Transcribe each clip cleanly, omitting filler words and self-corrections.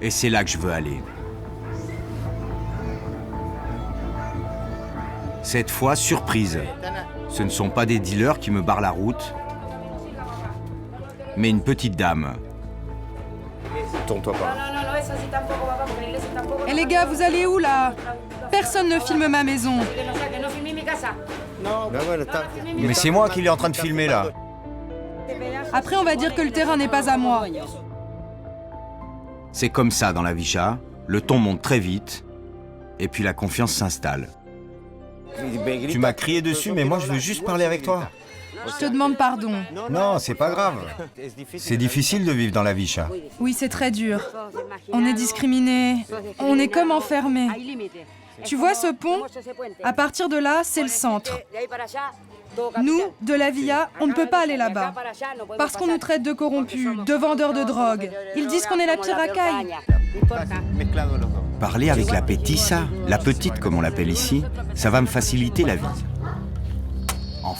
Et c'est là que je veux aller. Cette fois, surprise. Ce ne sont pas des dealers qui me barrent la route, mais une petite dame. Tourne-toi pas. Eh les gars, vous allez où là? Personne ne filme ma maison. Mais c'est moi qui l'ai en train de filmer là. Après, on va dire que le terrain n'est pas à moi. C'est comme ça dans la Vicha, le ton monte très vite, et puis la confiance s'installe. Tu m'as crié dessus, mais moi je veux juste parler avec toi. Je te demande pardon. Non, c'est pas grave. C'est difficile de vivre dans la Vicha. Oui, c'est très dur. On est discriminés. On est comme enfermés. Tu vois ce pont? À partir de là, c'est le centre. Nous, de la Villa, on ne peut pas aller là-bas. Parce qu'on nous traite de corrompus, de vendeurs de drogue. Ils disent qu'on est la pire racaille. Parler avec la pétissa, la petite comme on l'appelle ici, ça va me faciliter la vie.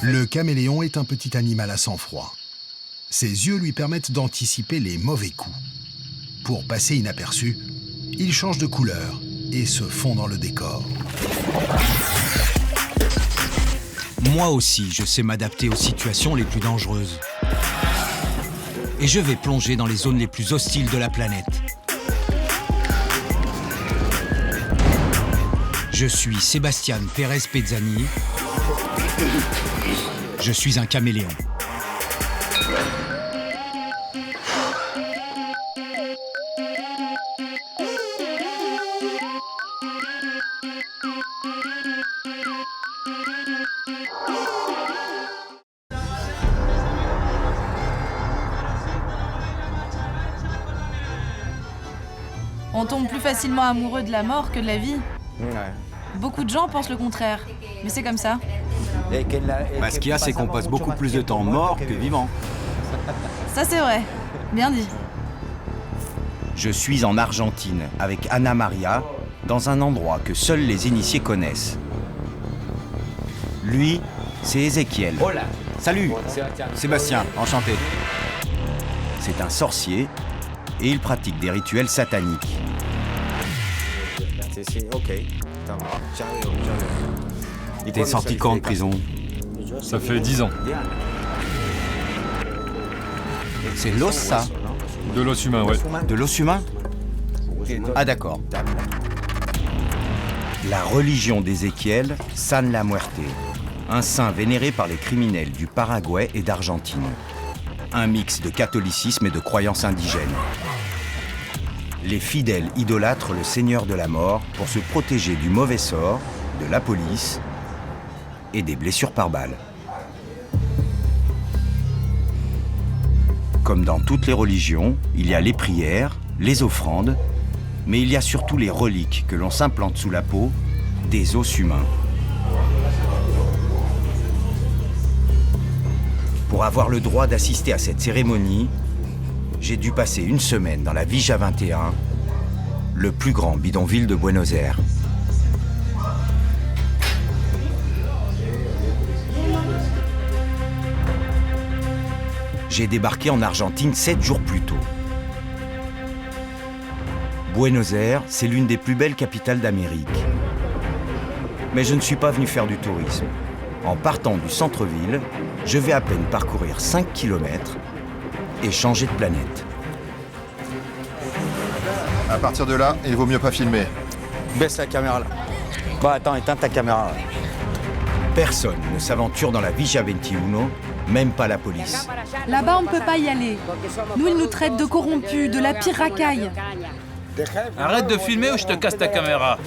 Le caméléon est un petit animal à sang-froid. Ses yeux lui permettent d'anticiper les mauvais coups. Pour passer inaperçu, il change de couleur et se fond dans le décor. Moi aussi, je sais m'adapter aux situations les plus dangereuses. Et je vais plonger dans les zones les plus hostiles de la planète. Je suis Sébastien Pérez Pezzani. Je suis un caméléon. On tombe plus facilement amoureux de la mort que de la vie. Ouais. Beaucoup de gens pensent le contraire, mais c'est comme ça. Ce qu'il y a, c'est qu'on passe beaucoup plus de temps mort que vivant. Ça c'est vrai, bien dit. Je suis en Argentine avec Anna Maria, dans un endroit que seuls les initiés connaissent. Lui, c'est Ézéchiel. Salut, Sébastien, enchanté. C'est un sorcier et il pratique des rituels sataniques. T'es sorti quand de prison? Ça fait 10 ans. C'est l'os, ça? De l'os humain, ouais. De l'os humain? Ah d'accord. La religion d'Ézéchiel, San la Muerte. Un saint vénéré par les criminels du Paraguay et d'Argentine. Un mix de catholicisme et de croyances indigènes. Les fidèles idolâtrent le Seigneur de la mort pour se protéger du mauvais sort, de la police et des blessures par balle. Comme dans toutes les religions, il y a les prières, les offrandes, mais il y a surtout les reliques que l'on s'implante sous la peau des os humains. Pour avoir le droit d'assister à cette cérémonie, j'ai dû passer une semaine dans la Villa 21, le plus grand bidonville de Buenos Aires. J'ai débarqué en Argentine 7 jours plus tôt. Buenos Aires, c'est l'une des plus belles capitales d'Amérique. Mais je ne suis pas venu faire du tourisme. En partant du centre-ville, je vais à peine parcourir 5 km et changer de planète. À partir de là, il vaut mieux pas filmer. Baisse la caméra là. Bah attends, éteins ta caméra là. Personne ne s'aventure dans la Villa 21, même pas la police. Là-bas, on ne peut pas y aller. Nous, ils nous traitent de corrompus, de la pire racaille. Arrête de filmer ou je te casse ta caméra.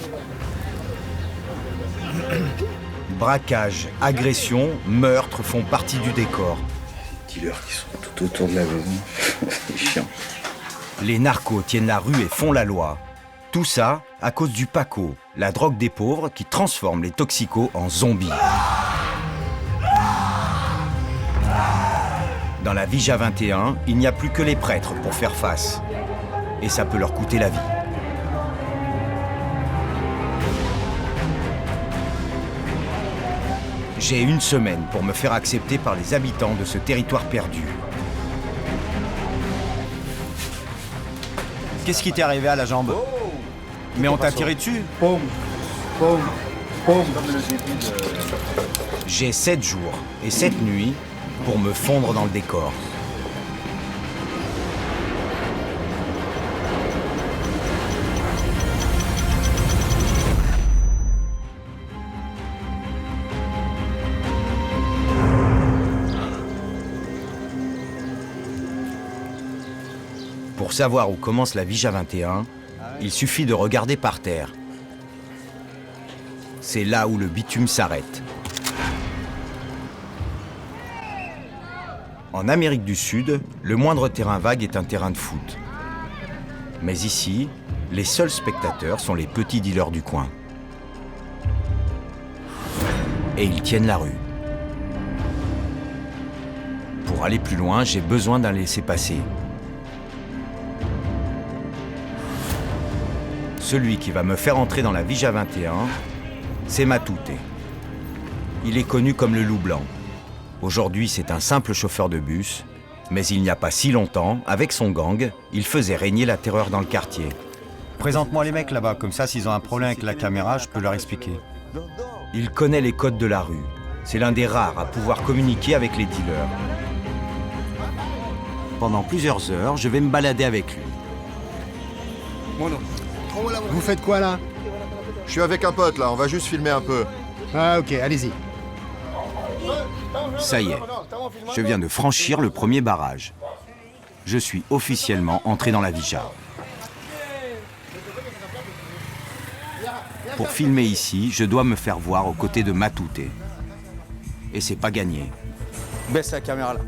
Braquage, agression, meurtre font partie du décor. Les dealers qui sont tout autour de la maison, c'est chiant. Les narcos tiennent la rue et font la loi. Tout ça à cause du Paco, la drogue des pauvres qui transforme les toxicos en zombies. Dans la Villa 21, il n'y a plus que les prêtres pour faire face. Et ça peut leur coûter la vie. J'ai une semaine pour me faire accepter par les habitants de ce territoire perdu. Qu'est-ce qui t'est arrivé à la jambe? Mais on t'a tiré dessus? J'ai 7 jours et 7 nuits pour me fondre dans le décor. Pour savoir où commence la Vija 21, il suffit de regarder par terre. C'est là où le bitume s'arrête. En Amérique du Sud, le moindre terrain vague est un terrain de foot. Mais ici, les seuls spectateurs sont les petits dealers du coin. Et ils tiennent la rue. Pour aller plus loin, j'ai besoin d'un laissez-passer. Celui qui va me faire entrer dans la Vija 21, c'est Matute. Il est connu comme le loup blanc. Aujourd'hui, c'est un simple chauffeur de bus, mais il n'y a pas si longtemps, avec son gang, il faisait régner la terreur dans le quartier. Présente-moi les mecs là-bas, comme ça, s'ils ont un problème avec la caméra, je peux leur expliquer. Il connaît les codes de la rue. C'est l'un des rares à pouvoir communiquer avec les dealers. Pendant plusieurs heures, je vais me balader avec lui. Vous faites quoi là? Je suis avec un pote là, on va juste filmer un peu. Ah ok, allez-y. Ça y est, je viens de franchir le premier barrage. Je suis officiellement entré dans la Vija. Pour filmer ici, je dois me faire voir aux côtés de Matute. Et c'est pas gagné. Baisse la caméra là.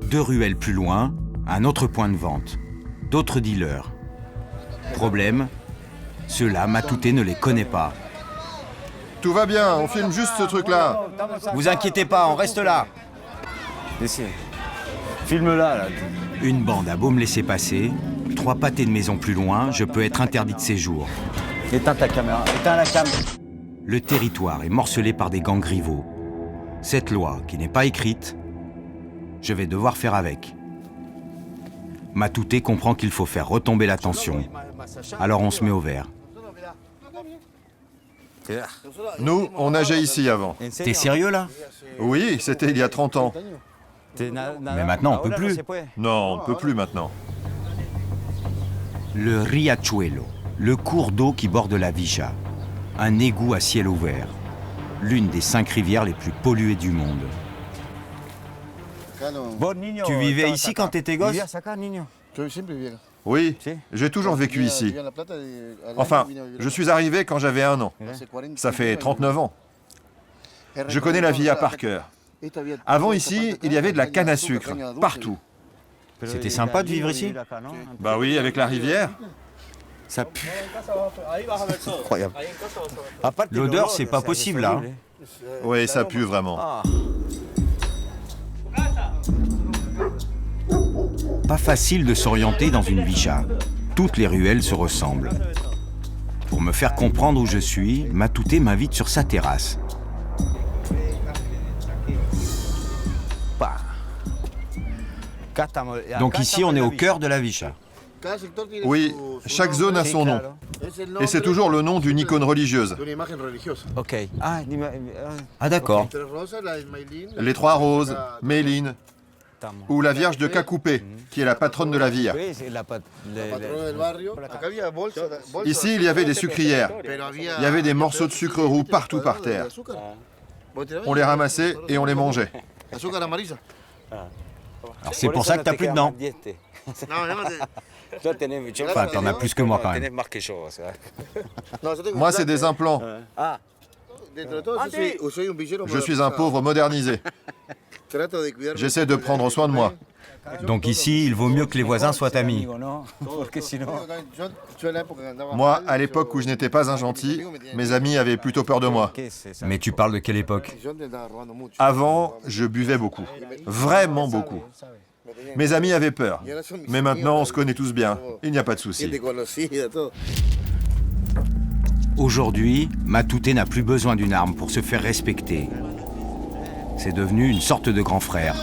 Deux ruelles plus loin, un autre point de vente. D'autres dealers. Problème, ceux-là, Matute ne les connaît pas. Tout va bien, on filme juste ce truc-là. Vous inquiétez pas, on reste là. Laissez. Filme-la là. Une bande a beau me laisser passer, 3 pâtés de maison plus loin, je peux être interdit de séjour. Éteins ta caméra, éteins la cam. Le territoire est morcelé par des gangs rivaux. Cette loi, qui n'est pas écrite, je vais devoir faire avec. Matute comprend qu'il faut faire retomber la tension. Alors on se met au vert. Nous, on nageait ici avant. T'es sérieux là? Oui, c'était il y a 30 ans. Mais maintenant on peut plus. Non, on peut plus maintenant. Le Riachuelo, le cours d'eau qui borde la Vija. Un égout à ciel ouvert. L'une des 5 rivières les plus polluées du monde. Tu vivais ici quand t'étais gosse? Oui, j'ai toujours vécu ici. Enfin, je suis arrivé quand j'avais 1 an. Ça fait 39 ans. Je connais la Villa par cœur. Avant ici, il y avait de la canne à sucre, partout. C'était sympa de vivre ici? Bah oui, avec la rivière. Ça pue. Incroyable. L'odeur, c'est pas possible là. Oui, ça pue vraiment. Pas facile de s'orienter dans une Vija. Toutes les ruelles se ressemblent. Pour me faire comprendre où je suis, Matute m'invite sur sa terrasse. Donc ici, on est au cœur de la Vija. Oui, chaque zone a son nom. Et c'est toujours le nom d'une icône religieuse. Ok. Ah d'accord. Les 3 roses, Méline, ou la Vierge de Cacoupé, qui est la patronne de la Villa. Ici, il y avait des sucrières. Il y avait des morceaux de sucre roux partout par terre. On les ramassait et on les mangeait. Alors c'est pour ça que t'as plus de dents. Enfin, t'en as plus que moi quand même. Moi, c'est des implants. Je suis un pauvre modernisé. J'essaie de prendre soin de moi. Donc ici, il vaut mieux que les voisins soient amis. Moi, à l'époque où je n'étais pas un gentil, mes amis avaient plutôt peur de moi. Mais tu parles de quelle époque? Avant, je buvais beaucoup. Vraiment beaucoup. Mes amis avaient peur. Mais maintenant, on se connaît tous bien. Il n'y a pas de souci. Aujourd'hui, Matute n'a plus besoin d'une arme pour se faire respecter. C'est devenu une sorte de grand frère.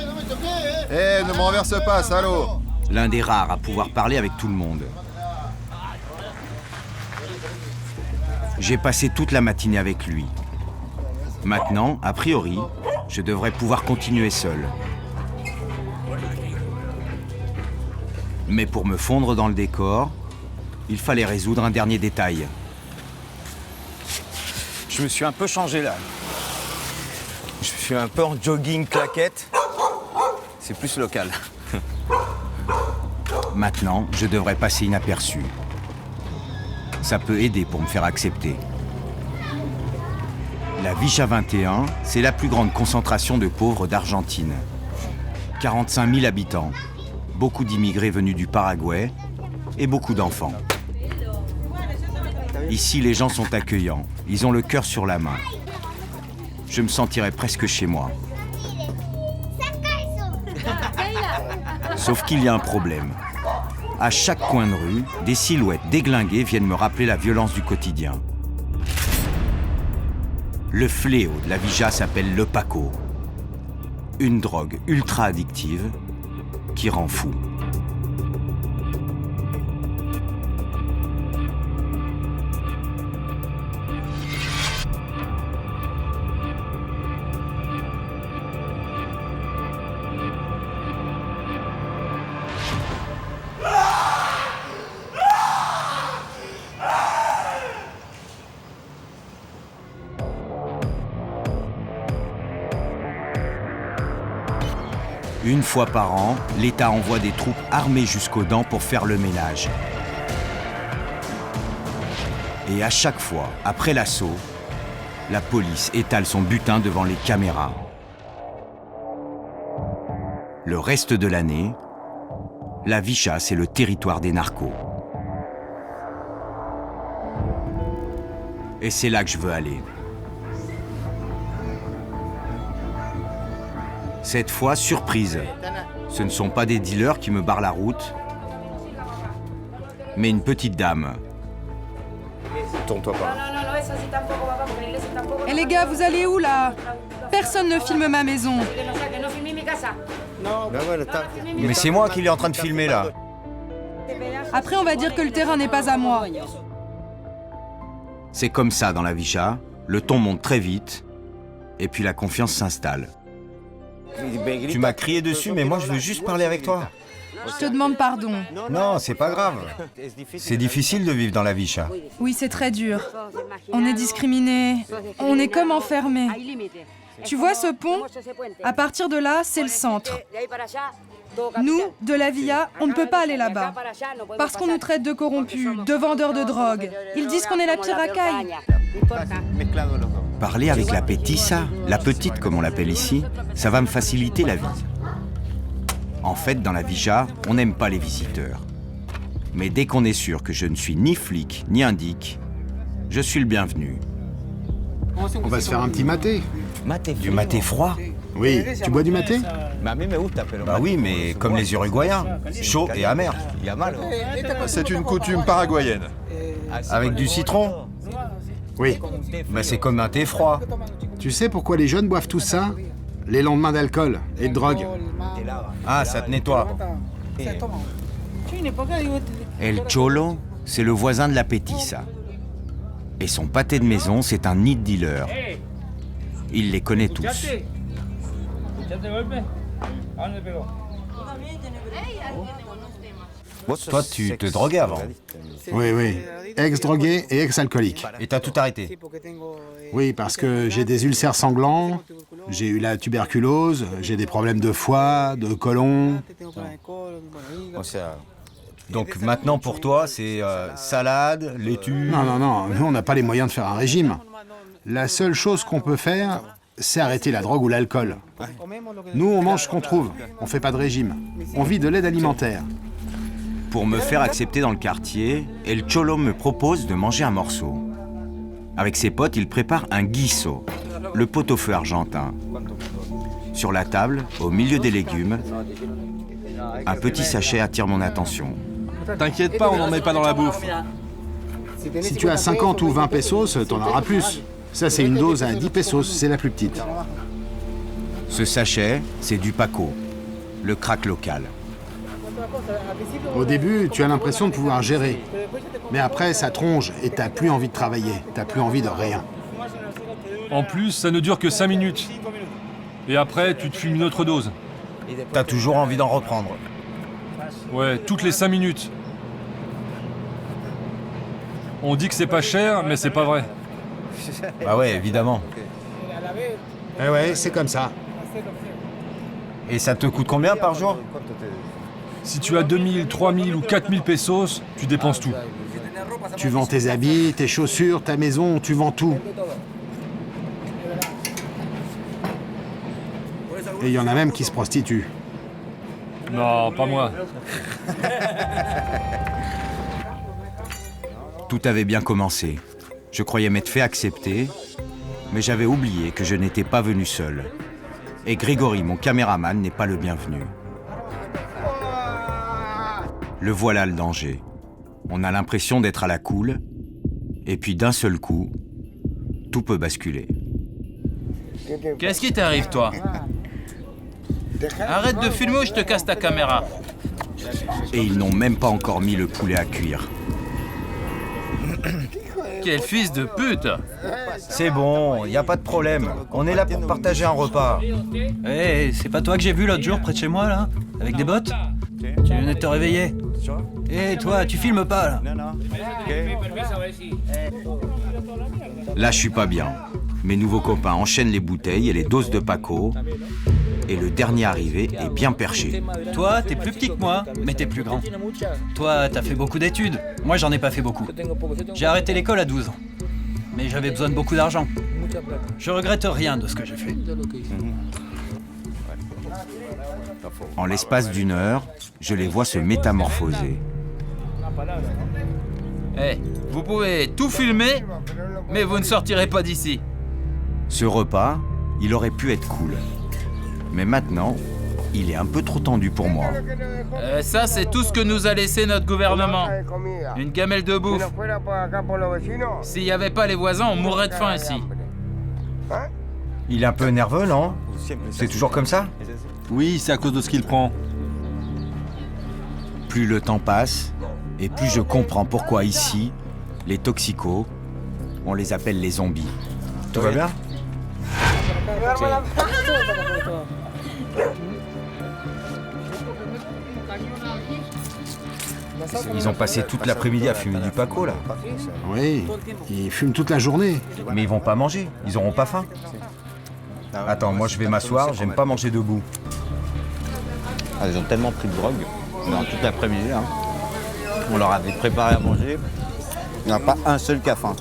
Eh, ne me renverse pas, salaud! L'un des rares à pouvoir parler avec tout le monde. J'ai passé toute la matinée avec lui. Maintenant, a priori, je devrais pouvoir continuer seul. Mais pour me fondre dans le décor, il fallait résoudre un dernier détail. Je me suis un peu changé là. Je suis un peu en jogging claquette. C'est plus local. Maintenant, je devrais passer inaperçu. Ça peut aider pour me faire accepter. La Vicha 21, c'est la plus grande concentration de pauvres d'Argentine. 45 000 habitants, beaucoup d'immigrés venus du Paraguay et beaucoup d'enfants. Ici, les gens sont accueillants, ils ont le cœur sur la main. Je me sentirais presque chez moi. Sauf qu'il y a un problème. À chaque coin de rue, des silhouettes déglinguées viennent me rappeler la violence du quotidien. Le fléau de la Villa s'appelle le Paco. Une drogue ultra addictive qui rend fou. Une fois par an, l'État envoie des troupes armées jusqu'aux dents pour faire le ménage. Et à chaque fois, après l'assaut, la police étale son butin devant les caméras. Le reste de l'année, la Vicha, c'est le territoire des narcos. Et c'est là que je veux aller. Cette fois, surprise. Ce ne sont pas des dealers qui me barrent la route, mais une petite dame. Tourne-toi pas. Eh les gars, vous allez où là? Personne ne filme ma maison. Mais c'est moi qui l'ai en train de filmer là. Après, on va dire que le terrain n'est pas à moi. C'est comme ça dans la Vicha, le ton monte très vite, et puis la confiance s'installe. Tu m'as crié dessus, mais moi je veux juste parler avec toi. Je te demande pardon. Non, c'est pas grave. C'est difficile de vivre dans la Vicha. Oui, c'est très dur. On est discriminés. On est comme enfermés. Tu vois ce pont? À partir de là, c'est le centre. Nous, de la Villa, on ne peut pas aller là-bas. Parce qu'on nous traite de corrompus, de vendeurs de drogue. Ils disent qu'on est la pire racaille. Parler avec la Petissa, la petite comme on l'appelle ici, ça va me faciliter la vie. En fait, dans la Vicha, on n'aime pas les visiteurs. Mais dès qu'on est sûr que je ne suis ni flic, ni indique, je suis le bienvenu. On va se faire un petit maté. Du maté froid? Oui, tu bois du maté? Bah oui, mais comme les Uruguayens, chaud et amer. C'est une coutume paraguayenne. Avec du citron? Oui. Bah c'est comme un thé froid. Tu sais pourquoi les jeunes boivent tout ça? Les lendemains d'alcool et de drogue. Ah, ça te nettoie. El Cholo, c'est le voisin de la Petissa. Et son pâté de maison, c'est un nid de dealer. Il les connaît tous. Toi, tu te droguais avant. Oui, oui. Ex-drogué et ex-alcoolique. Et t'as tout arrêté. Oui, parce que j'ai des ulcères sanglants, j'ai eu la tuberculose, j'ai des problèmes de foie, de côlon. Donc maintenant pour toi, c'est salade, laitue... Non, nous on n'a pas les moyens de faire un régime. La seule chose qu'on peut faire, c'est arrêter la drogue ou l'alcool. Nous, on mange ce qu'on trouve, on fait pas de régime. On vit de l'aide alimentaire. Pour me faire accepter dans le quartier, El Cholo me propose de manger un morceau. Avec ses potes, il prépare un guiso, le pot-au-feu argentin. Sur la table, au milieu des légumes, un petit sachet attire mon attention. T'inquiète pas, on n'en met pas dans la bouffe. Si tu as 50 ou 20 pesos, t'en auras plus. Ça, c'est une dose à 10 pesos, c'est la plus petite. Ce sachet, c'est du Paco, le crack local. Au début, tu as l'impression de pouvoir gérer. Mais après, ça tronche et t'as plus envie de travailler. T'as plus envie de rien. En plus, ça ne dure que 5 minutes. Et après, tu te fumes une autre dose. T'as toujours envie d'en reprendre. Ouais, toutes les 5 minutes. On dit que c'est pas cher, mais c'est pas vrai. Bah ouais, évidemment. Eh ouais, c'est comme ça. Et ça te coûte combien par jour? Si tu as 2000, 3000 ou 4000 pesos, tu dépenses tout. Tu vends tes habits, tes chaussures, ta maison, tu vends tout. Et il y en a même qui se prostituent. Non, pas moi. Tout avait bien commencé. Je croyais m'être fait accepter, mais j'avais oublié que je n'étais pas venu seul. Et Grégory, mon caméraman, n'est pas le bienvenu. Le voilà le danger. On a l'impression d'être à la cool, et puis d'un seul coup, tout peut basculer. Qu'est-ce qui t'arrive, toi? Arrête de filmer ou je te casse ta caméra. Et ils n'ont même pas encore mis le poulet à cuire. Quel fils de pute! C'est bon, y a pas de problème. On est là pour partager un repas. Hé, c'est pas toi que j'ai vu l'autre jour près de chez moi, là? Avec des bottes? Tu venais de te réveiller. Hé, toi, tu filmes pas, là? Là, je suis pas bien. Mes nouveaux copains enchaînent les bouteilles et les doses de Paco. Et le dernier arrivé est bien perché. Toi, t'es plus petit que moi, mais t'es plus grand. Toi, t'as fait beaucoup d'études. Moi, j'en ai pas fait beaucoup. J'ai arrêté l'école à 12 ans. Mais j'avais besoin de beaucoup d'argent. Je regrette rien de ce que j'ai fait. En l'espace d'une heure, je les vois se métamorphoser. Eh, vous pouvez tout filmer, mais vous ne sortirez pas d'ici. Ce repas, il aurait pu être cool. Mais maintenant, il est un peu trop tendu pour moi. Ça, c'est tout ce que nous a laissé notre gouvernement. Une gamelle de bouffe. S'il n'y avait pas les voisins, on mourrait de faim ici. Il est un peu nerveux, non? C'est toujours comme ça? Oui, c'est à cause de ce qu'il prend. Plus le temps passe, et plus je comprends pourquoi ici, les toxicos, on les appelle les zombies. Tout va bien? Ils ont passé toute l'après-midi à fumer du Paco, là. Oui, ils fument toute la journée. Mais ils vont pas manger, ils auront pas faim. Attends, moi je vais m'asseoir, j'aime pas manger debout. Ah, ils ont tellement pris de drogue, dans toute l'après-midi, là. On leur avait préparé à manger. Il n'y en a pas un seul qui a faim.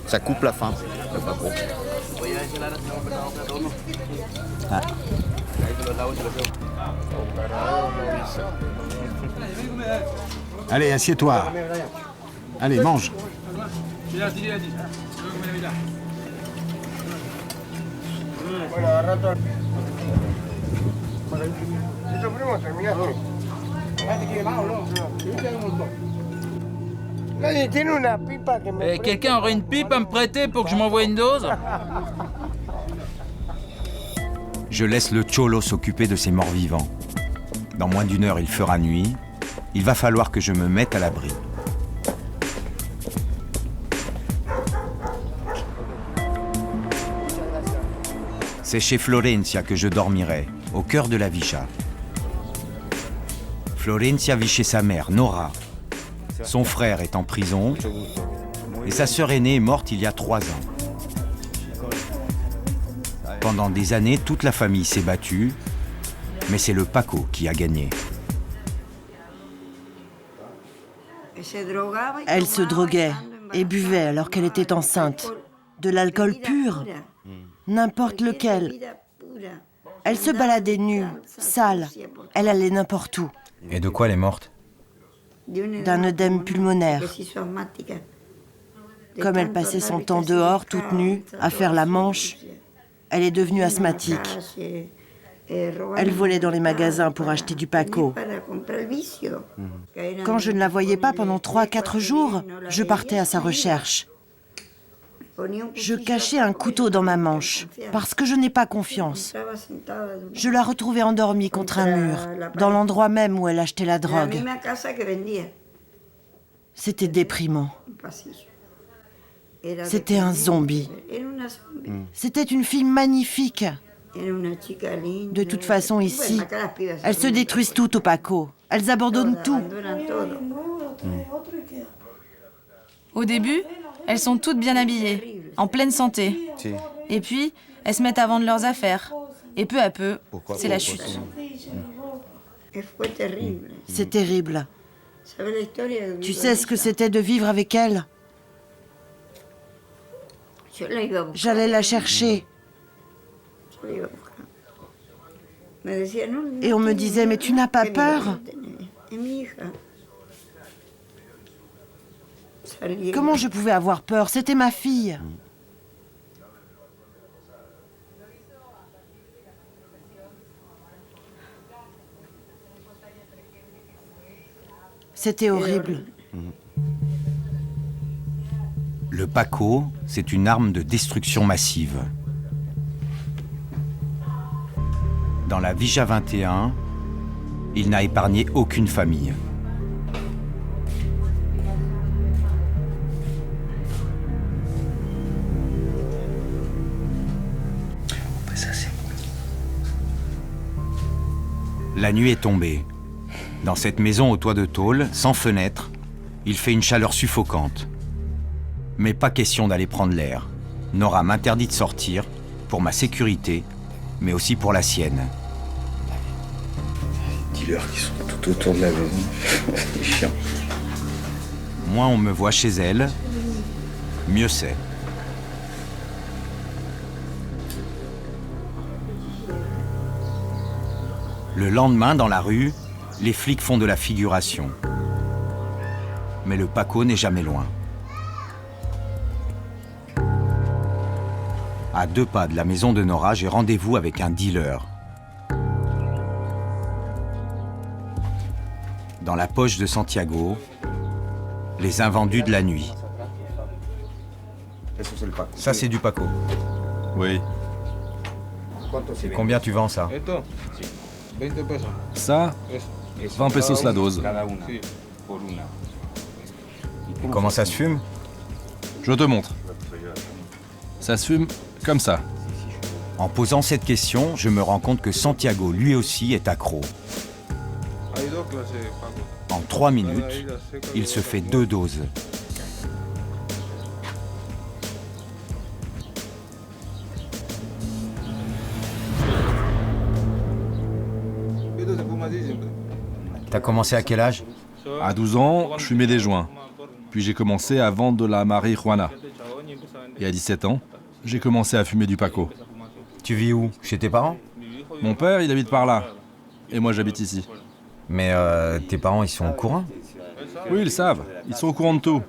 Ça coupe la faim, le Paco. Ah. Allez, assieds-toi. Allez, mange. Quelqu'un aurait une pipe à me prêter pour que je m'envoie une dose? Je laisse le cholo s'occuper de ses morts-vivants. Dans moins d'une heure, il fera nuit. Il va falloir que je me mette à l'abri. C'est chez Florencia que je dormirai, au cœur de la Vicha. Florencia vit chez sa mère, Nora. Son frère est en prison et sa sœur aînée est morte il y a 3 ans. Pendant des années, toute la famille s'est battue, mais c'est le Paco qui a gagné. Elle se droguait et buvait alors qu'elle était enceinte. De l'alcool pur, n'importe lequel. Elle se baladait nue, sale. Elle allait n'importe où. Et de quoi elle est morte? D'un œdème pulmonaire. Comme elle passait son temps dehors, toute nue, à faire la manche, elle est devenue asthmatique. Elle volait dans les magasins pour acheter du Paco. Quand je ne la voyais pas pendant 3-4 jours, je partais à sa recherche. Je cachais un couteau dans ma manche, parce que je n'ai pas confiance. Je la retrouvais endormie contre un mur, dans l'endroit même où elle achetait la drogue. C'était déprimant. C'était un zombie. C'était une fille magnifique. De toute façon, ici, elles se détruisent toutes au Paco. Elles abandonnent tout. Au début, elles sont toutes bien habillées, en pleine santé. Et puis, elles se mettent à vendre leurs affaires. Et peu à peu, c'est la chute. C'est terrible. Tu sais ce que c'était de vivre avec elle? J'allais la chercher. Et on me disait, mais tu n'as pas peur? Comment je pouvais avoir peur? C'était ma fille. C'était horrible. Le Paco, c'est une arme de destruction massive. Dans la Vija 21, il n'a épargné aucune famille. La nuit est tombée. Dans cette maison au toit de tôle, sans fenêtre, il fait une chaleur suffocante. Mais pas question d'aller prendre l'air. Nora m'interdit de sortir, pour ma sécurité, mais aussi pour la sienne. Les dealers qui sont tout autour de la maison, c'est chiant. Moins on me voit chez elle, mieux c'est. Le lendemain, dans la rue, les flics font de la figuration. Mais le Paco n'est jamais loin. À 2 pas de la maison de Nora, j'ai rendez-vous avec un dealer. Dans la poche de Santiago, les invendus de la nuit. Ça, c'est du Paco. Oui. Combien tu vends ça? Ça, 20 pesos la dose. Et comment ça se fume? Je te montre. Ça se fume comme ça. En posant cette question, je me rends compte que Santiago, lui aussi, est accro. En 3 minutes, il se fait 2 doses. T'as commencé à quel âge? À 12 ans, je fumais des joints. Puis j'ai commencé à vendre de la marijuana. Et à 17 ans, j'ai commencé à fumer du Paco. Tu vis où? Chez tes parents? Mon père, il habite par là. Et moi, j'habite ici. Mais tes parents, ils sont au courant? Oui, ils savent. Ils sont au courant de tout.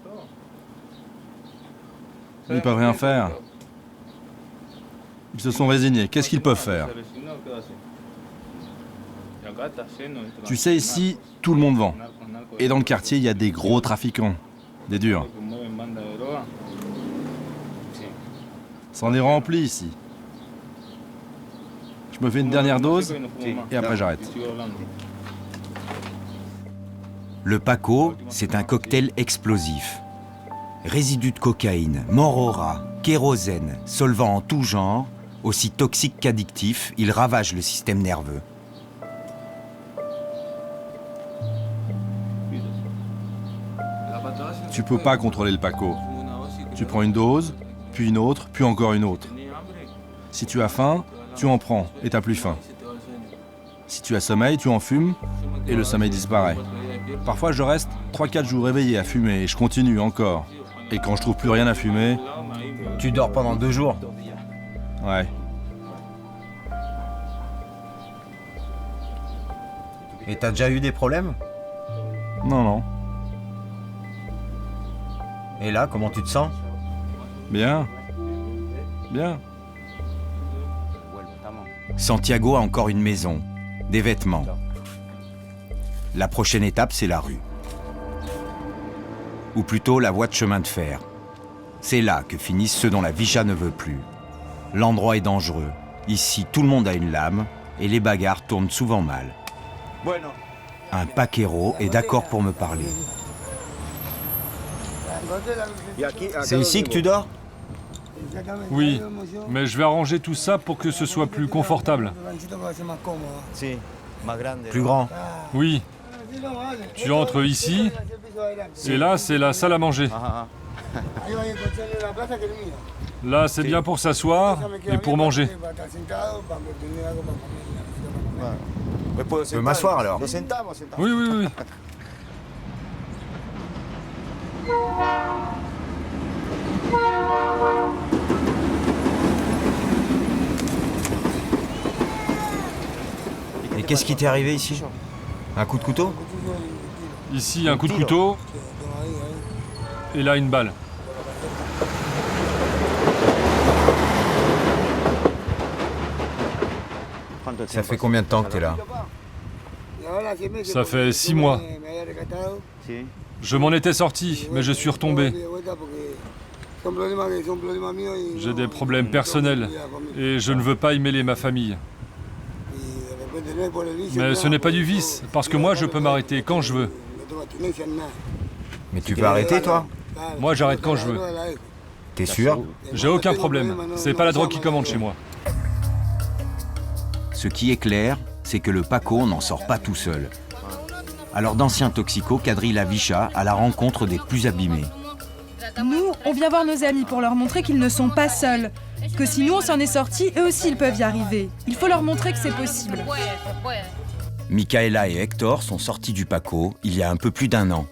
Ils ne peuvent rien faire. Ils se sont résignés. Qu'est-ce qu'ils peuvent faire? Tu sais, ici, tout le monde vend. Et dans le quartier, il y a des gros trafiquants. Des durs. C'en est rempli ici. Je me fais une dernière dose et après j'arrête. Le Paco, c'est un cocktail explosif. Résidus de cocaïne, morora, kérosène, solvants en tout genre, aussi toxiques qu'addictifs, il ravage le système nerveux. Tu peux pas contrôler le Paco. Tu prends une dose, puis une autre, puis encore une autre. Si tu as faim, tu en prends et t'as plus faim. Si tu as sommeil, tu en fumes et le sommeil disparaît. Parfois, je reste 3-4 jours éveillé à fumer et je continue encore. Et quand je trouve plus rien à fumer... Tu dors pendant 2 jours? Ouais. Et t'as déjà eu des problèmes? Non, non. Et là, comment tu te sens? Bien. Bien. Santiago a encore une maison, des vêtements. La prochaine étape, c'est la rue. Ou plutôt la voie de chemin de fer. C'est là que finissent ceux dont la Vicha ne veut plus. L'endroit est dangereux. Ici, tout le monde a une lame et les bagarres tournent souvent mal. Un paquero est d'accord pour me parler. C'est ici que tu dors? Oui, mais je vais arranger tout ça pour que ce soit plus confortable. Plus grand? Oui. Tu entres ici, et là, c'est la salle à manger. Là, c'est bien pour s'asseoir et pour manger. Je peux m'asseoir alors? Oui, oui, oui. Et qu'est-ce qui t'est arrivé ici? Un coup de couteau? Ici, un coup de couteau. Et là, une balle. Ça fait combien de temps que t'es là? Ça fait 6 mois. Je m'en étais sorti, mais je suis retombé. J'ai des problèmes personnels et je ne veux pas y mêler ma famille. Mais ce n'est pas du vice, parce que moi je peux m'arrêter quand je veux. Mais tu peux arrêter toi? Moi j'arrête quand je veux. T'es sûr? J'ai aucun problème. C'est pas la drogue qui commande chez moi. Ce qui est clair, c'est que le Paco n'en sort pas tout seul. Alors d'anciens toxicos quadrillent la Vicha à la rencontre des plus abîmés. Nous, on vient voir nos amis pour leur montrer qu'ils ne sont pas seuls. Que si nous on s'en est sortis, eux aussi ils peuvent y arriver. Il faut leur montrer que c'est possible. Micaela et Hector sont sortis du Paco il y a un peu plus d'1 an.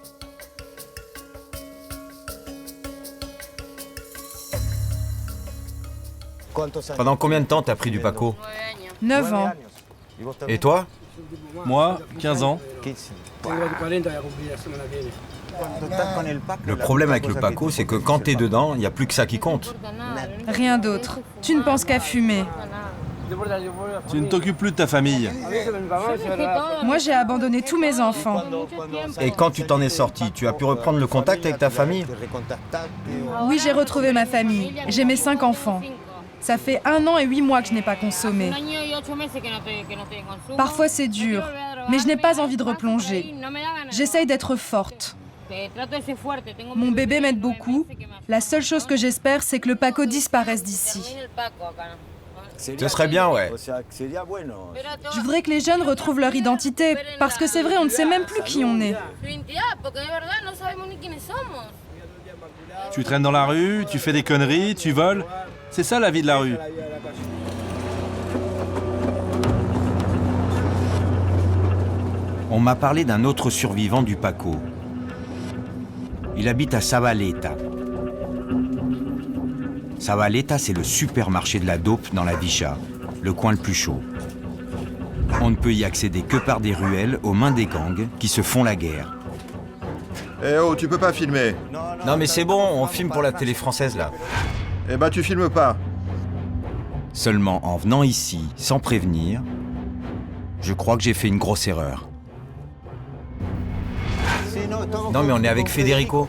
Pendant combien de temps t'as pris du Paco? 9 ans. Et toi? Moi, 15 ans. Le problème avec le Paco, c'est que quand t'es dedans, il n'y a plus que ça qui compte. Rien d'autre. Tu ne penses qu'à fumer. Tu ne t'occupes plus de ta famille. Moi, j'ai abandonné tous mes enfants. Et quand tu t'en es sorti, tu as pu reprendre le contact avec ta famille? Oui, j'ai retrouvé ma famille. J'ai mes 5 enfants. Ça fait 1 an et 8 mois que je n'ai pas consommé. Parfois c'est dur, mais je n'ai pas envie de replonger. J'essaye d'être forte. Mon bébé m'aide beaucoup. La seule chose que j'espère, c'est que le Paco disparaisse d'ici. Ce serait bien, ouais. Je voudrais que les jeunes retrouvent leur identité, parce que c'est vrai, on ne sait même plus qui on est. Tu traînes dans la rue, tu fais des conneries, tu voles. C'est ça la vie de la rue. On m'a parlé d'un autre survivant du Paco. Il habite à Zabaleta. Zabaleta, c'est le supermarché de la dope dans la Vicha, le coin le plus chaud. On ne peut y accéder que par des ruelles aux mains des gangs qui se font la guerre. Eh oh, tu peux pas filmer. Non mais c'est bon, on filme pour la télé française là. Eh ben tu filmes pas. Seulement en venant ici, sans prévenir, je crois que j'ai fait une grosse erreur. Non mais on est avec Federico.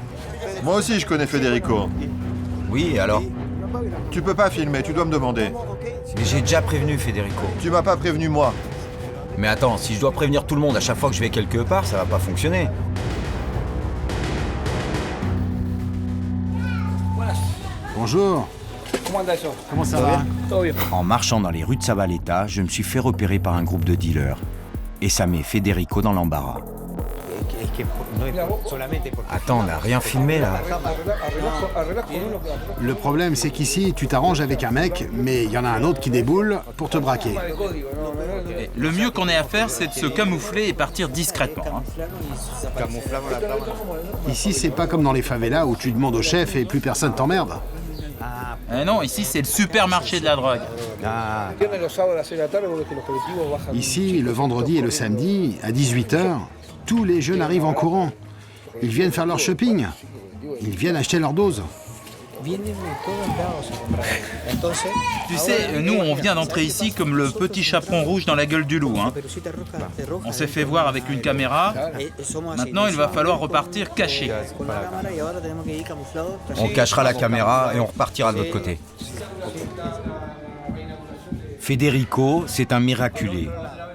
Moi aussi je connais Federico. Oui, alors? Tu peux pas filmer, tu dois me demander. Mais j'ai déjà prévenu Federico. Tu m'as pas prévenu moi. Mais attends, si je dois prévenir tout le monde à chaque fois que je vais quelque part, ça va pas fonctionner. Bonjour. Comment ça va? En marchant dans les rues de Zabaleta, je me suis fait repérer par un groupe de dealers. Et ça met Federico dans l'embarras. Attends, on n'a rien filmé là. Le problème, c'est qu'ici, tu t'arranges avec un mec, mais il y en a un autre qui déboule pour te braquer. Le mieux qu'on ait à faire, c'est de se camoufler et partir discrètement. Hein. Ici, c'est pas comme dans les favelas où tu demandes au chef et plus personne t'emmerde. Non, ici c'est le supermarché de la drogue. Ici, le vendredi et le samedi, à 18h, tous les jeunes arrivent en courant. Ils viennent faire leur shopping. Ils viennent acheter leur dose. Tu sais, nous, on vient d'entrer ici comme le petit chaperon rouge dans la gueule du loup. Hein. On s'est fait voir avec une caméra. Maintenant, il va falloir repartir caché. On cachera la caméra et on repartira de l'autre côté. Federico, c'est un miraculé.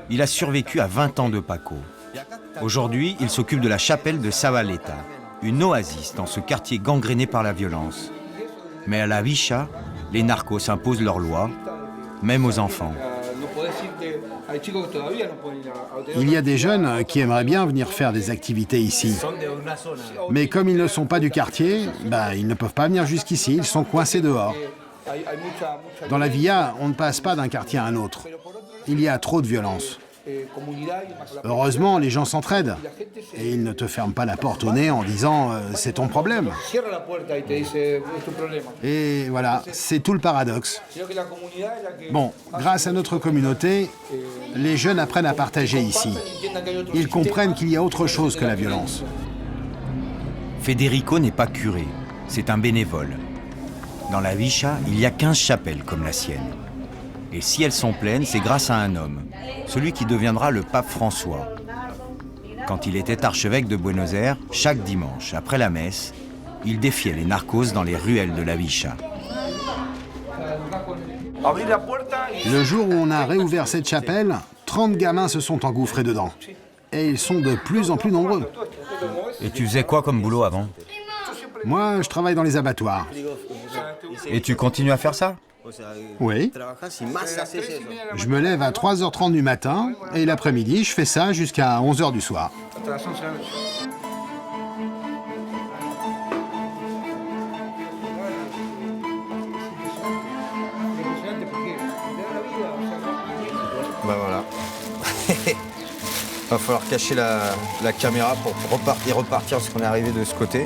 Il a survécu à 20 ans de Paco. Aujourd'hui, il s'occupe de la chapelle de Zavaleta, une oasis dans ce quartier gangréné par la violence. Mais à la Villa, les narcos imposent leurs lois, même aux enfants. Il y a des jeunes qui aimeraient bien venir faire des activités ici. Mais comme ils ne sont pas du quartier, ils ne peuvent pas venir jusqu'ici, ils sont coincés dehors. Dans la Villa, on ne passe pas d'un quartier à un autre. Il y a trop de violence. Heureusement, les gens s'entraident. Et ils ne te ferment pas la porte au nez en disant « c'est ton problème ». Et voilà, c'est tout le paradoxe. Bon, grâce à notre communauté, les jeunes apprennent à partager ici. Ils comprennent qu'il y a autre chose que la violence. Federico n'est pas curé, c'est un bénévole. Dans la Villa, il y a 15 chapelles comme la sienne. Et si elles sont pleines, c'est grâce à un homme, celui qui deviendra le pape François. Quand il était archevêque de Buenos Aires, chaque dimanche, après la messe, il défiait les narcos dans les ruelles de la Villa. Le jour où on a réouvert cette chapelle, 30 gamins se sont engouffrés dedans. Et ils sont de plus en plus nombreux. Et tu faisais quoi comme boulot avant? Moi, je travaille dans les abattoirs. Et tu continues à faire ça? Oui. Je me lève à 3h30 du matin et l'après-midi, je fais ça jusqu'à 11h du soir. Voilà. Va falloir cacher la caméra pour repartir parce qu'on est arrivé de ce côté.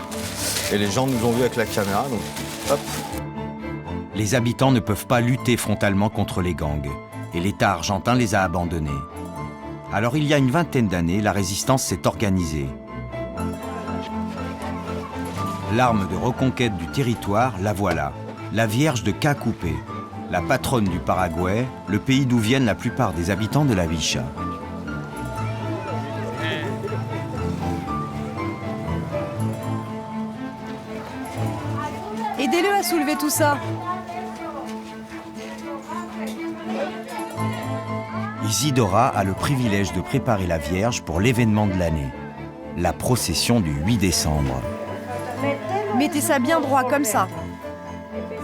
Et les gens nous ont vus avec la caméra, donc hop. Les habitants ne peuvent pas lutter frontalement contre les gangs, et l'État argentin les a abandonnés. Alors il y a une vingtaine d'années, la résistance s'est organisée. L'arme de reconquête du territoire, la voilà, la Vierge de Cacupé, la patronne du Paraguay, le pays d'où viennent la plupart des habitants de la Villa. Aidez-le à soulever tout ça. Isidora a le privilège de préparer la Vierge pour l'événement de l'année, la procession du 8 décembre. Mettez ça bien droit comme ça.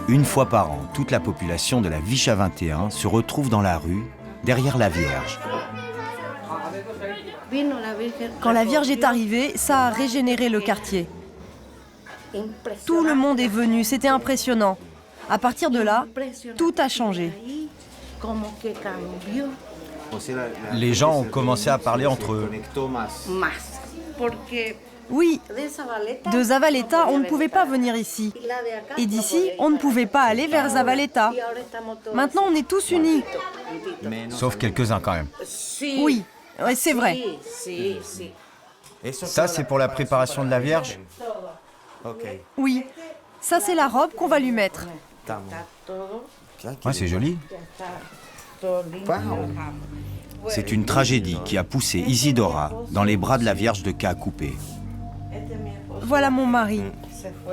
Une fois par an, toute la population de la Villa 21 se retrouve dans la rue, derrière la Vierge. Quand la Vierge est arrivée, ça a régénéré le quartier. Tout le monde est venu, c'était impressionnant. À partir de là, tout a changé. Les gens ont commencé à parler entre eux. Oui, de Zavaleta, on ne pouvait pas venir ici. Et d'ici, on ne pouvait pas aller vers Zavaleta. Maintenant, on est tous unis. Sauf quelques-uns quand même. Oui, c'est vrai. Ça, c'est pour la préparation de la Vierge? Oui, ça c'est la robe qu'on va lui mettre. Ouais, c'est joli. C'est une tragédie qui a poussé Isidora dans les bras de la Vierge de Cacupé. Voilà mon mari.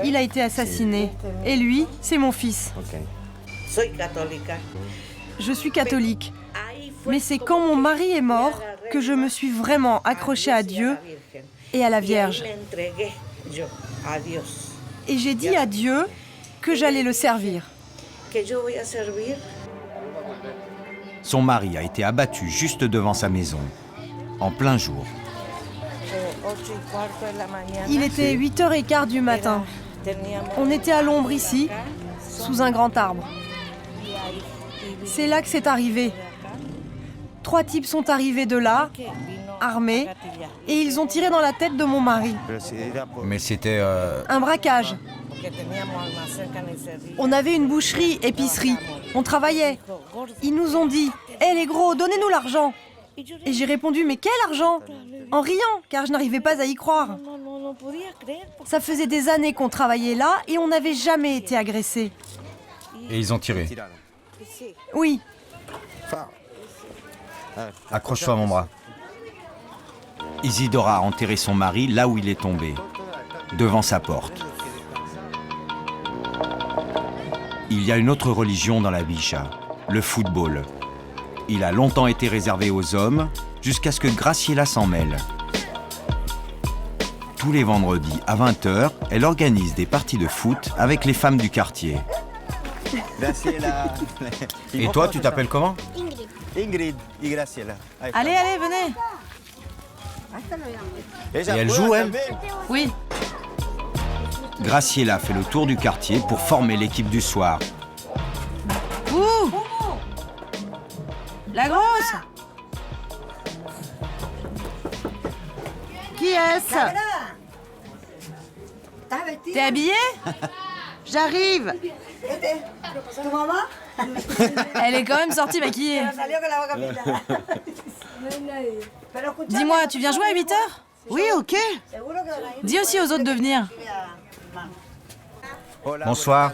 Il a été assassiné. Et lui, c'est mon fils. Je suis catholique. Mais c'est quand mon mari est mort que je me suis vraiment accrochée à Dieu et à la Vierge. Et j'ai dit à Dieu que j'allais le servir. Son mari a été abattu juste devant sa maison, en plein jour. Il était 8h15 du matin. On était à l'ombre ici, sous un grand arbre. C'est là que c'est arrivé. 3 types sont arrivés de là, armés, et ils ont tiré dans la tête de mon mari. Mais c'était... Un braquage. On avait une boucherie, épicerie. On travaillait. Ils nous ont dit « Hé les gros, donnez-nous l'argent !» Et j'ai répondu « Mais quel argent ?» en riant, car je n'arrivais pas à y croire. Ça faisait des années qu'on travaillait là et on n'avait jamais été agressés. Et ils ont tiré. Oui. Accroche-toi à mon bras. Isidora a enterré son mari là où il est tombé, devant sa porte. Il y a une autre religion dans la Villa, le football. Il a longtemps été réservé aux hommes, jusqu'à ce que Graciela s'en mêle. Tous les vendredis, à 20h, elle organise des parties de foot avec les femmes du quartier. Et toi, tu t'appelles comment? Ingrid et Graciela. Allez, allez, venez. Et elle joue, elle? Oui. Graciela fait le tour du quartier pour former l'équipe du soir. Ouh! La grosse! Qui est-ce? T'es habillée? J'arrive. Elle est quand même sortie maquillée. Dis-moi, tu viens jouer à 8h? Oui, ok. Dis aussi aux autres de venir. Bonsoir.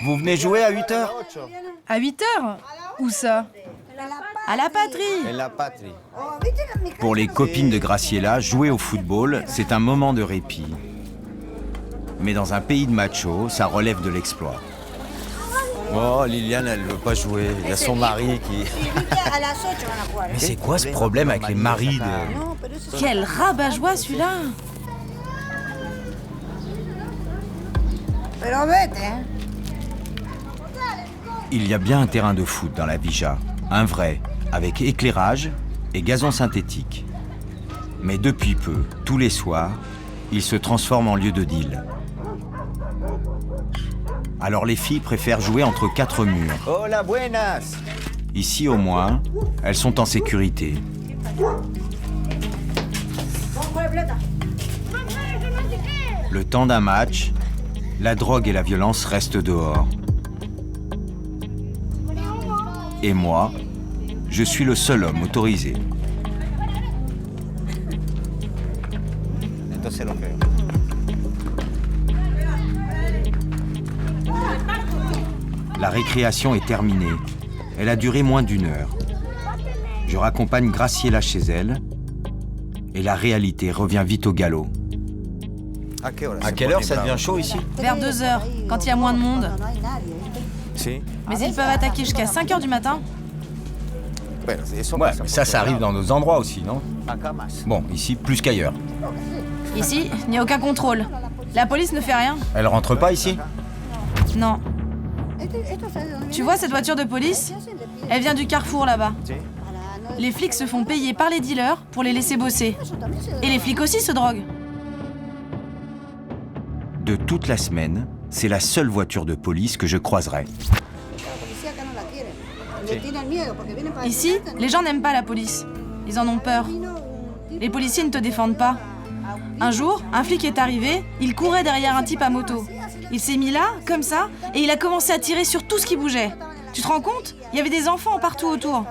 Vous venez jouer à 8h? À 8h? Où ça? À la patrie. Pour les copines de Graciela, jouer au football, c'est un moment de répit. Mais dans un pays de machos, ça relève de l'exploit. Oh, Liliane, elle veut pas jouer. Il y a son mari qui... Mais c'est quoi ce problème avec les maris de... Quel rabat-joie celui-là! Il y a bien un terrain de foot dans la Villa, un vrai, avec éclairage et gazon synthétique. Mais depuis peu, tous les soirs, il se transforme en lieu de deal. Alors les filles préfèrent jouer entre 4 murs. Hola, buenas! Ici au moins, elles sont en sécurité. Le temps d'un match, la drogue et la violence restent dehors. Et moi, je suis le seul homme autorisé. La récréation est terminée. Elle a duré moins d'1 heure. Je raccompagne Graciela chez elle et la réalité revient vite au galop. À quelle heure ça devient chaud ici? Vers 2h, quand il y a moins de monde. Mais ils peuvent attaquer jusqu'à 5h du matin. Ouais, mais ça arrive dans nos endroits aussi, non? Bon, ici, plus qu'ailleurs. Ici, il n'y a aucun contrôle. La police ne fait rien. Elle rentre pas ici? Non. Tu vois cette voiture de police? Elle vient du carrefour là-bas. Les flics se font payer par les dealers pour les laisser bosser. Et les flics aussi se droguent. De toute la semaine, c'est la seule voiture de police que je croiserai. Ici, les gens n'aiment pas la police. Ils en ont peur. Les policiers ne te défendent pas. Un jour, un flic est arrivé, il courait derrière un type à moto. Il s'est mis là, comme ça, et il a commencé à tirer sur tout ce qui bougeait. Tu te rends compte? Il y avait des enfants partout autour.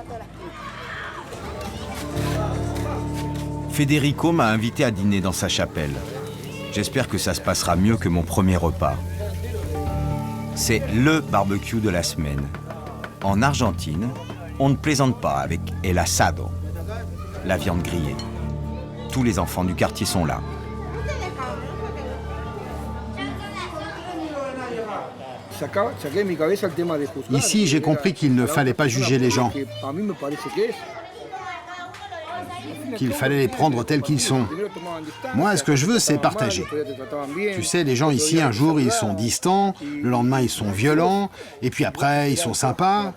Federico m'a invité à dîner dans sa chapelle. J'espère que ça se passera mieux que mon premier repas. C'est le barbecue de la semaine. En Argentine, on ne plaisante pas avec el asado, la viande grillée. Tous les enfants du quartier sont là. Ici, j'ai compris qu'il ne fallait pas juger les gens, qu'il fallait les prendre tels qu'ils sont. Moi, ce que je veux, c'est partager. Tu sais, les gens ici, un jour, ils sont distants, le lendemain, ils sont violents, et puis après, ils sont sympas.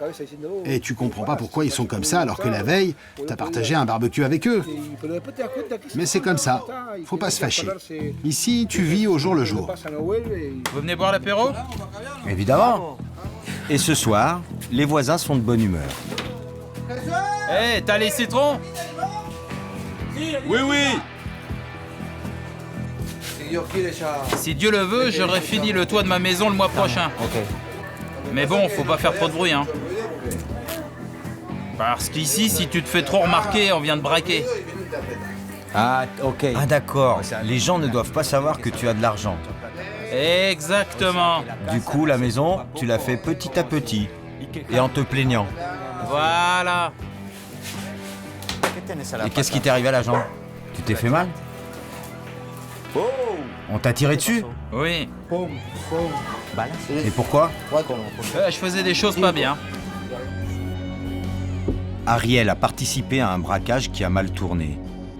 Et tu comprends pas pourquoi ils sont comme ça, alors que la veille, t'as partagé un barbecue avec eux. Mais c'est comme ça, faut pas se fâcher. Ici, tu vis au jour le jour. Vous venez boire l'apéro? Évidemment. Et ce soir, les voisins sont de bonne humeur. Hé, t'as les citrons? Oui, oui! Si Dieu le veut, j'aurai fini le toit de ma maison le mois prochain. Mais bon, faut pas faire trop de bruit, hein. Parce qu'ici, si tu te fais trop remarquer, on vient de braquer. Ah, ok. Ah d'accord, les gens ne doivent pas savoir que tu as de l'argent. Exactement. Du coup, la maison, tu l'as fait petit à petit, et en te plaignant. Voilà. Et qu'est-ce qui t'est arrivé à la jambe? Tu t'es fait mal? On t'a tiré dessus? Oui. Et pourquoi? Je faisais des choses pas bien. Ariel a participé à un braquage qui a mal tourné.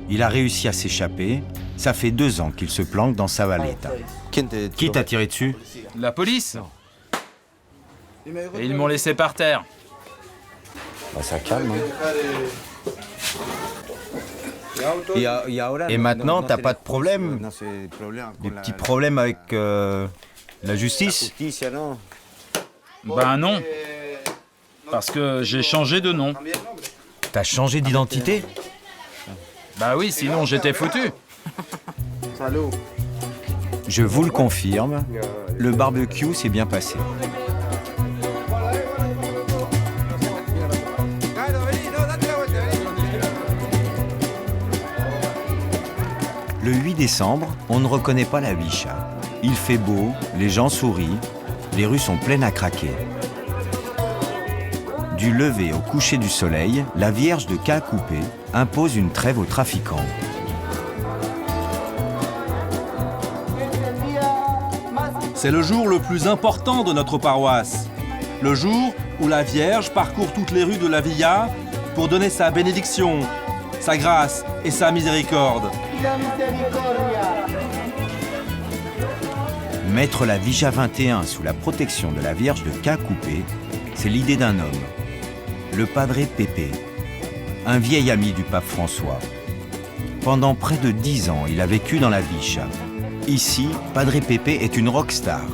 Il a réussi à s'échapper. Ça fait 2 ans qu'il se planque dans Zavaleta. Qui t'a tiré dessus? La police. Et ils m'ont laissé par terre. Bah, ça calme. Hein. Et maintenant, t'as pas de problème? Des petits problèmes avec la justice? Ben non. Parce que j'ai changé de nom. T'as changé d'identité? Bah oui, sinon j'étais foutu. Je vous le confirme, le barbecue s'est bien passé. Le 8 décembre, on ne reconnaît pas la Vicha. Il fait beau, les gens sourient, les rues sont pleines à craquer. Du lever au coucher du soleil, la Vierge de Cacupé impose une trêve aux trafiquants. C'est le jour le plus important de notre paroisse. Le jour où la Vierge parcourt toutes les rues de la Villa pour donner sa bénédiction, sa grâce et sa miséricorde. Mettre la Vija 21 sous la protection de la Vierge de Cacupé, c'est l'idée d'un homme, le Padre Pepe, un vieil ami du pape François. Pendant près de 10 ans, il a vécu dans la Vicha. Ici, Padre Pepe est une rockstar.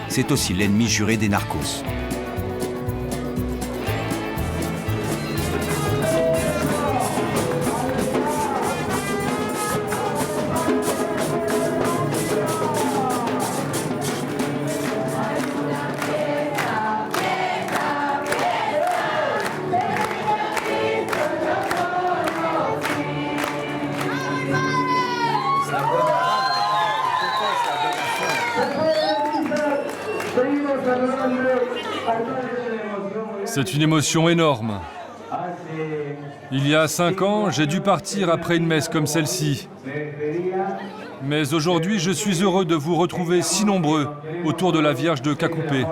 C'est aussi l'ennemi juré des narcos. C'est une émotion énorme. Il y a 5 ans, j'ai dû partir après une messe comme celle-ci. Mais aujourd'hui, je suis heureux de vous retrouver si nombreux autour de la Vierge de Cacupé.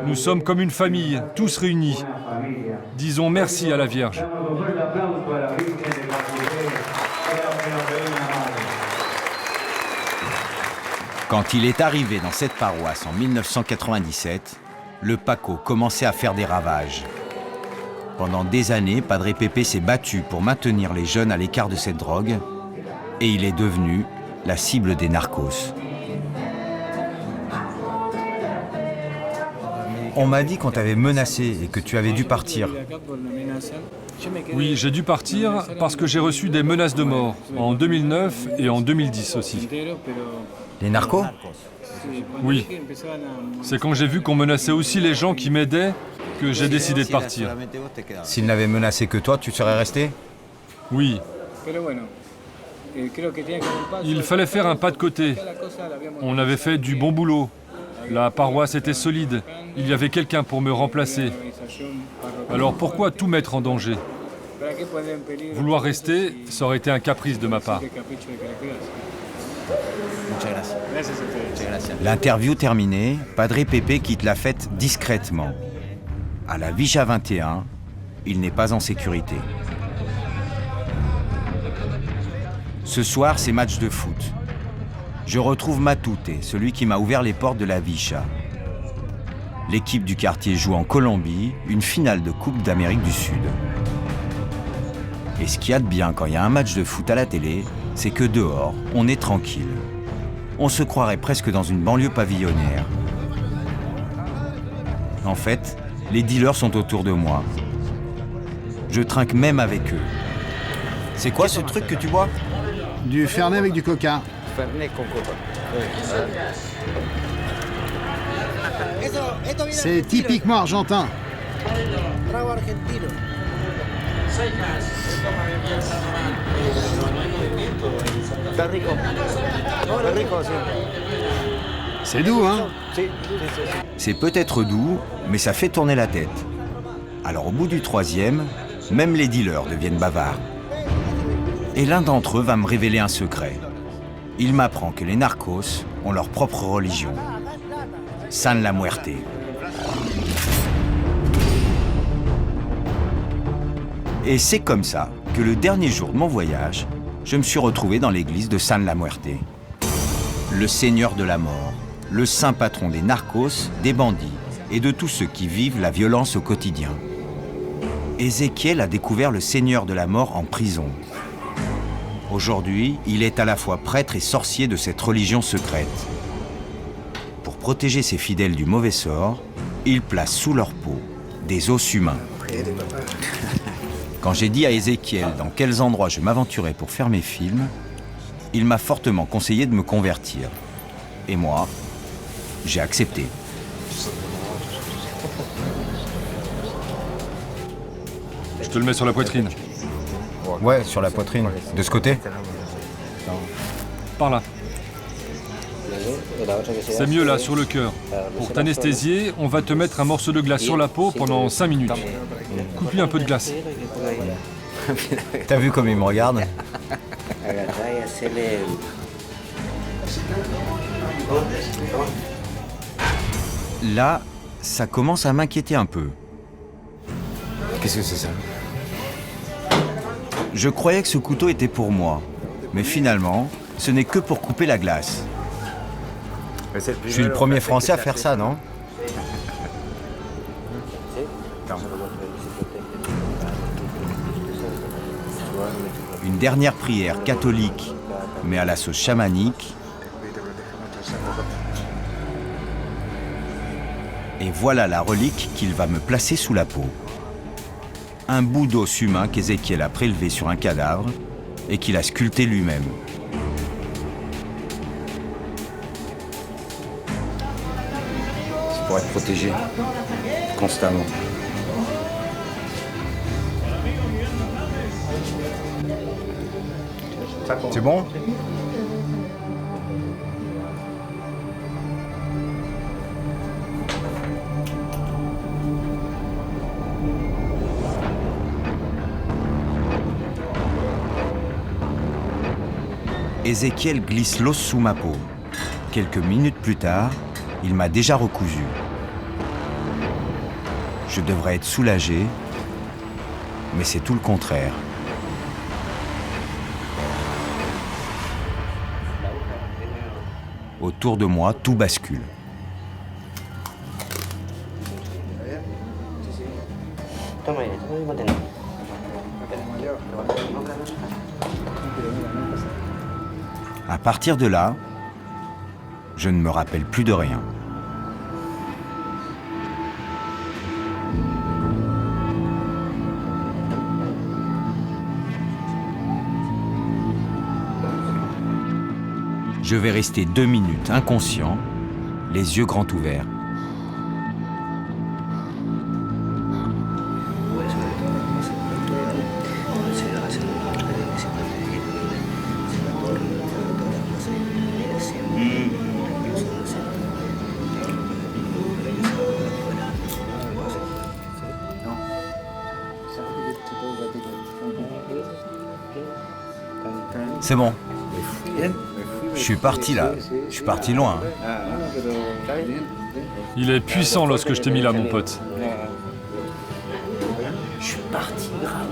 Nous sommes comme une famille, tous réunis. Disons merci à la Vierge. Quand il est arrivé dans cette paroisse en 1997, le Paco commençait à faire des ravages. Pendant des années, Padre Pepe s'est battu pour maintenir les jeunes à l'écart de cette drogue et il est devenu la cible des narcos. On m'a dit qu'on t'avait menacé et que tu avais dû partir. Oui, j'ai dû partir parce que j'ai reçu des menaces de mort en 2009 et en 2010 aussi. Les narcos? Oui. C'est quand j'ai vu qu'on menaçait aussi les gens qui m'aidaient que j'ai décidé de partir. S'ils n'avaient menacé que toi, tu serais resté? Oui. Il fallait faire un pas de côté. On avait fait du bon boulot. La paroisse était solide. Il y avait quelqu'un pour me remplacer. Alors pourquoi tout mettre en danger? Vouloir rester, ça aurait été un caprice de ma part. L'interview terminée, Padre Pepe quitte la fête discrètement. À la Vija 21, il n'est pas en sécurité. Ce soir, c'est match de foot. Je retrouve Matute, celui qui m'a ouvert les portes de la Vija. L'équipe du quartier joue en Colombie, une finale de Coupe d'Amérique du Sud. Et ce qu'il y a de bien quand il y a un match de foot à la télé, c'est que dehors, on est tranquille. On se croirait presque dans une banlieue pavillonnaire. En fait, les dealers sont autour de moi. Je trinque même avec eux. C'est quoi ce truc que tu bois? Du Fernet avec du Coca. C'est typiquement argentin. C'est doux, hein? C'est peut-être doux, mais ça fait tourner la tête. Alors au bout du 3e, même les dealers deviennent bavards. Et l'un d'entre eux va me révéler un secret. Il m'apprend que les narcos ont leur propre religion. San la Muerte. Et c'est comme ça que le dernier jour de mon voyage, je me suis retrouvé dans l'église de San la Muerte. Le seigneur de la mort, le saint patron des narcos, des bandits et de tous ceux qui vivent la violence au quotidien. Ézéchiel a découvert le seigneur de la mort en prison. Aujourd'hui, il est à la fois prêtre et sorcier de cette religion secrète. Pour protéger ses fidèles du mauvais sort, il place sous leur peau des os humains. Quand j'ai dit à Ézéchiel dans quels endroits je m'aventurais pour faire mes films, il m'a fortement conseillé de me convertir. Et moi, j'ai accepté. Je te le mets sur la poitrine. Ouais, sur la poitrine. De ce côté? Par là. C'est mieux là, sur le cœur. Pour t'anesthésier, on va te mettre un morceau de glace sur la peau pendant 5 minutes. Coupe-lui un peu de glace. T'as vu comme il me regarde? Là, ça commence à m'inquiéter un peu. Qu'est-ce que c'est ça? Je croyais que ce couteau était pour moi, mais finalement, ce n'est que pour couper la glace. Je suis le premier Français à faire ça, non? Une dernière prière catholique, mais à la sauce chamanique. Et voilà la relique qu'il va me placer sous la peau. Un bout d'os humain qu'Ézéchiel a prélevé sur un cadavre et qu'il a sculpté lui-même. C'est pour être protégé constamment. C'est bon? Ézéchiel glisse l'os sous ma peau. Quelques minutes plus tard, il m'a déjà recousu. Je devrais être soulagé, mais c'est tout le contraire. Autour de moi, tout bascule. À partir de là, je ne me rappelle plus de rien. Je vais rester 2 minutes inconscient, les yeux grands ouverts. C'est bon. Je suis parti là, je suis parti loin. Il est puissant l'os que je t'ai mis là, mon pote. Je suis parti grave.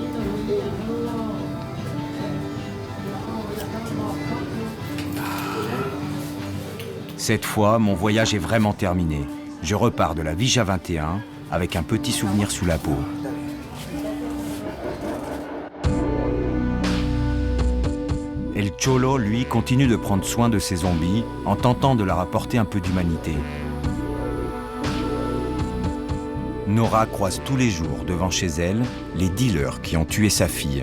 Cette fois, mon voyage est vraiment terminé. Je repars de la Vija 21 avec un petit souvenir sous la peau. El Cholo, lui, continue de prendre soin de ses zombies en tentant de leur apporter un peu d'humanité. Nora croise tous les jours devant chez elle les dealers qui ont tué sa fille.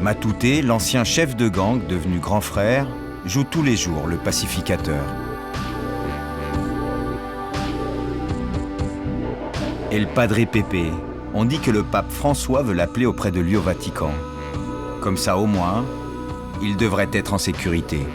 Matouté, l'ancien chef de gang devenu grand frère, joue tous les jours le pacificateur. El Padre Pepe. On dit que le pape François veut l'appeler auprès de lui au Vatican. Comme ça, au moins, il devrait être en sécurité.